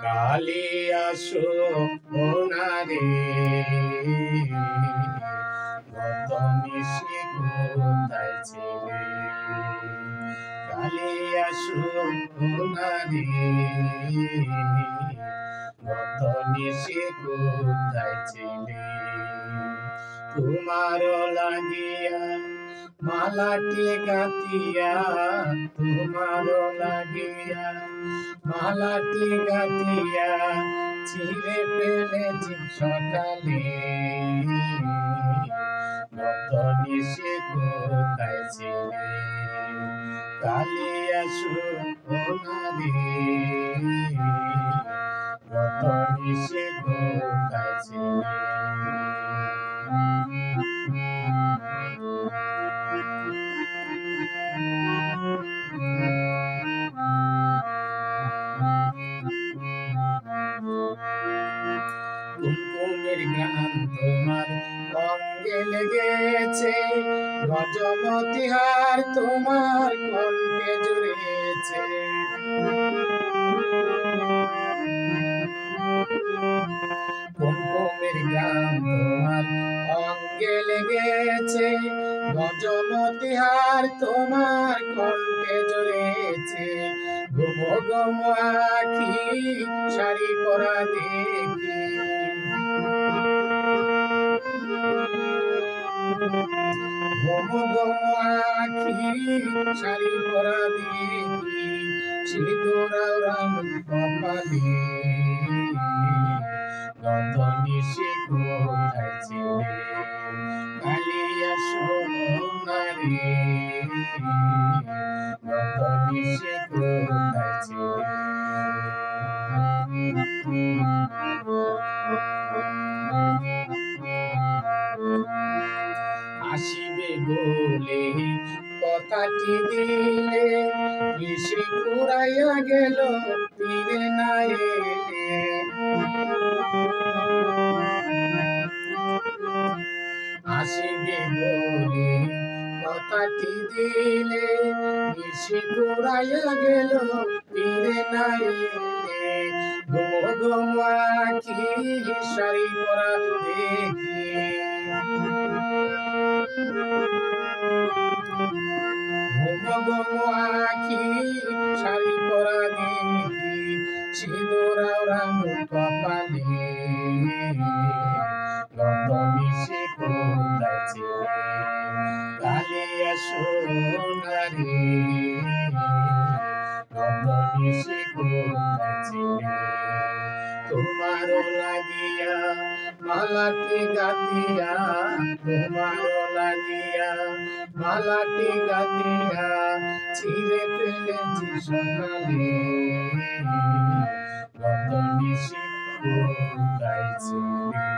কালিয়া সোনারে কত মিশি কোথায় ছিলে কালিয়া সোনারে কত মিশি কোথায় ছিলে তোমার লাগিয়া মালাটি গাতিয়া তোমার লাগিয়া মালাটি গাতিয়া ছিঁড়ে ফেলেছি সকালে কত নিশে কোথায় ছিলে কালিয়া সোনারে কত নিশে কোথায় ছিলে কুমকুমের গান তোমার অঙ্গে লেগেছে গজমতি হার তোমার কণ্ঠে জুড়েছে কুমকুমের গান তোমার অঙ্গে লেগেছে গজমতি হার তোমার কণ্ঠে জুড়েছে ঘুম ঘুম আখি শাড়ি পরা দেখি ঘুম ঘুম আখি শাড়ি পরা দেখি সিঁদুর রাম কপালে কত নিশে কোথায় ছিলে কালিয়া সোনারে কত নিশে কোথায় ছিলে আসিবে বলে কথাটি দিলে কৃষি পুরাইয়া গেল তীরে না এলে আসিবে বলে কথাটি দিলে কৃষি পুরাইয়া গেল তীরে না এলে ঘুম ঘুম আখি শাড়ি পরা দেখি ঘুম ঘুম আখি শাড়ি পরা দেখি সিঁদুর রাম কপালে কত নিশে কোথায় ছিলে কালিয়া সোনারে কত নিশে কোথায় ছিলে তোমার লাগিয়া মালাটি গাতিয়া তোমার লাগিয়া মালাটি গাতিয়া ছিঁড়ে ফেলেছি সকালে কত নিশে কোথায় ছিলে।